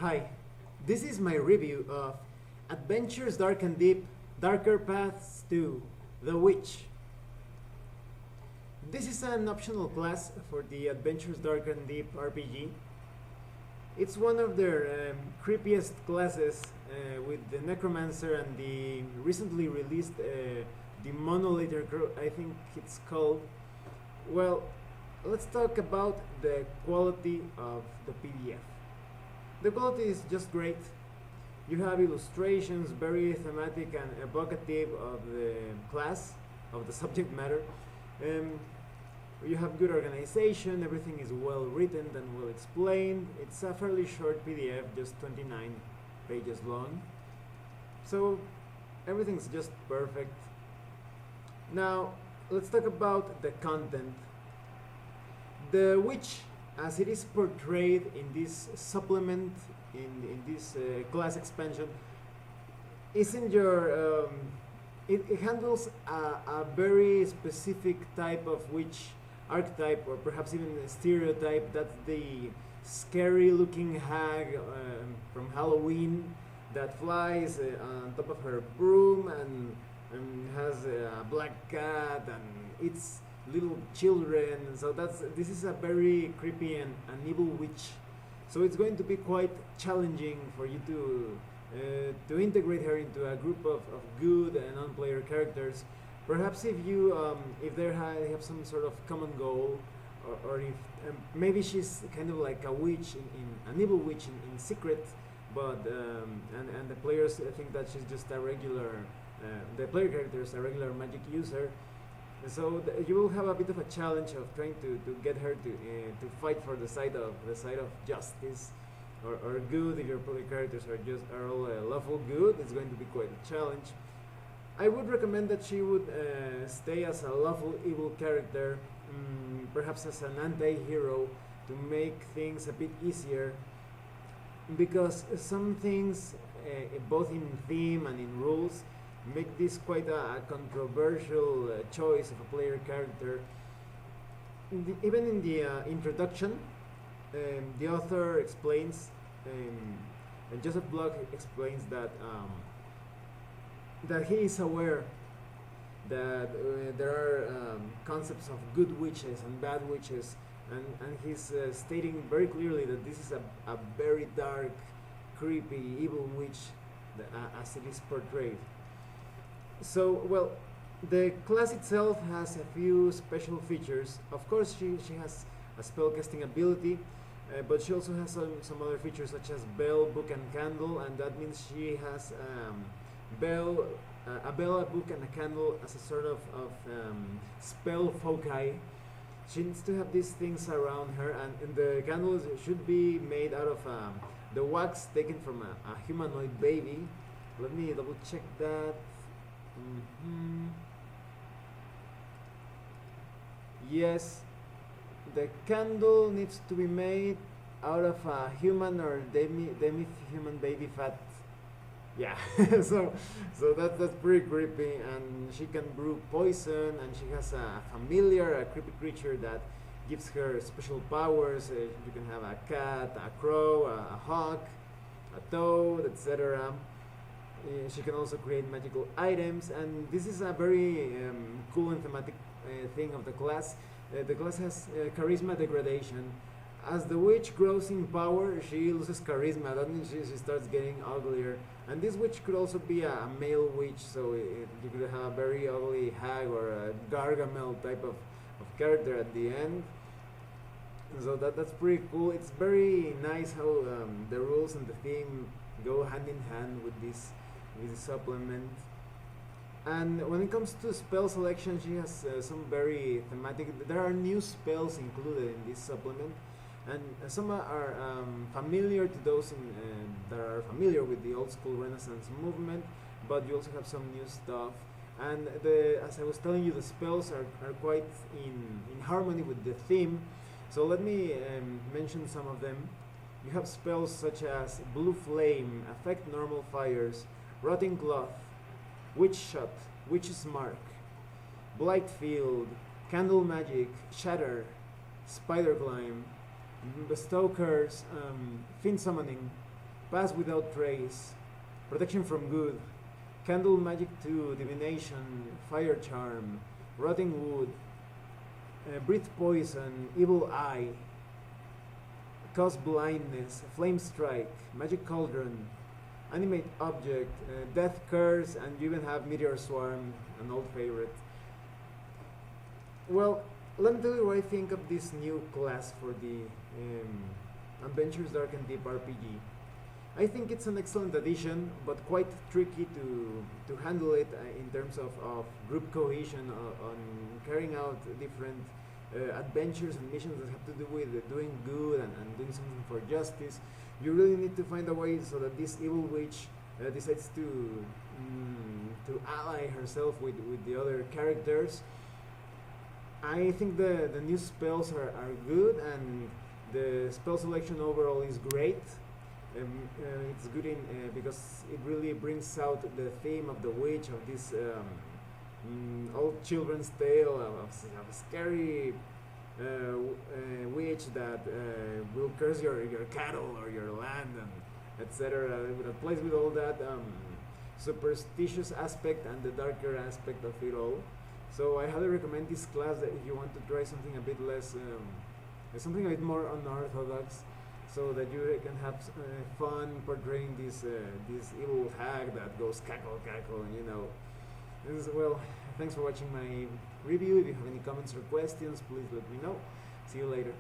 Hi, this is my review of Adventures Dark and Deep Darker Paths to The Witch. This is an optional class for the Adventures Dark and Deep RPG. It's one of their creepiest classes with the Necromancer and the recently released the Monolator Crew, I think it's called. Well, let's talk about the quality of the PDF. The quality is just great. You have illustrations, very thematic and evocative of the class, of the subject matter. You have good organization, everything is well written and well explained. It's a fairly short PDF, just 29 pages long. So everything's just perfect. Now, let's talk about the content. The witch, as it is portrayed in this supplement, in this class expansion, isn't your it handles a very specific type of witch archetype, or perhaps even a stereotype. That's the scary looking hag from Halloween that flies on top of her broom and has a black cat and eats little children. So this is a very creepy and an evil witch. So it's going to be quite challenging for you to integrate her into a group of good and non-player characters. Perhaps if they have some sort of common goal, or if maybe she's kind of like a witch in an evil witch in secret, but and the players think that she's just a regular the player character is a regular magic user. So you will have a bit of a challenge of trying to get her to fight for the side of justice or good. If your player characters are all lawful good, it's going to be quite a challenge. I would recommend that she would stay as a lawful evil character, perhaps as an anti-hero, to make things a bit easier, because some things, both in theme and in rules, make this quite a controversial choice of a player character. Even in the introduction, the author explains, and Joseph Block explains that he is aware that there are concepts of good witches and bad witches, and he's stating very clearly that this is a very dark, creepy, evil witch as it is portrayed. So, well, the class itself has a few special features. Of course, she has a spellcasting ability, but she also has some other features such as bell, book, and candle, and that means she has a bell, a book, and a candle as a sort of spell foci. She needs to have these things around her, and the candles should be made out of the wax taken from a humanoid baby. Let me double check that. Yes, the candle needs to be made out of a human or demi-human baby fat. Yeah, so that's pretty creepy, and she can brew poison, and she has a creepy creature that gives her special powers. You can have a cat, a crow, a hawk, a toad, etc. She can also create magical items, and this is a very cool and thematic thing of the class. The class has charisma degradation. As the witch grows in power, she loses charisma. That means she starts getting uglier. And this witch could also be a male witch, so you could have a very ugly hag or a Gargamel type of character at the end. So that's pretty cool. It's very nice how the rules and the theme go hand in hand with this supplement. And when it comes to spell selection, she has some very thematic. There are new spells included in this supplement, and some are familiar to those that are familiar with the old school Renaissance movement. But you also have some new stuff. And as I was telling you, the spells are quite in harmony with the theme. So let me mention some of them. You have spells such as Blue Flame, affect normal fires, Rotting Cloth, Witch Shot, Witch's Mark, Blight Field, Candle Magic, Shatter, Spider Climb, Bestow Curse, Fiend Summoning, pass without trace, protection from good, candle magic to divination, fire charm, rotting wood, breathe poison, evil eye, cause blindness, flame strike, magic cauldron, animate object, death curse, and you even have meteor swarm, an old favorite. Well, let me tell you what I think of this new class for the Adventures Dark and Deep RPG. I think it's an excellent addition, but quite tricky to handle it in terms of group cohesion, on carrying out different adventures and missions that have to do with doing good and doing something for justice. You really need to find a way so that this evil witch decides to ally herself with the other characters. I think the new spells are good, and the spell selection overall is great. It's good because it really brings out the theme of the witch, of this old children's tale of a scary witch that will curse your cattle or your land, and etc. It plays with all that superstitious aspect and the darker aspect of it all. So I highly recommend this class that if you want to try something a bit less, something a bit more unorthodox, so that you can have fun portraying this evil hag that goes cackle cackle, and This is, well, thanks for watching my review. If you have any comments or questions, please let me know. See you later.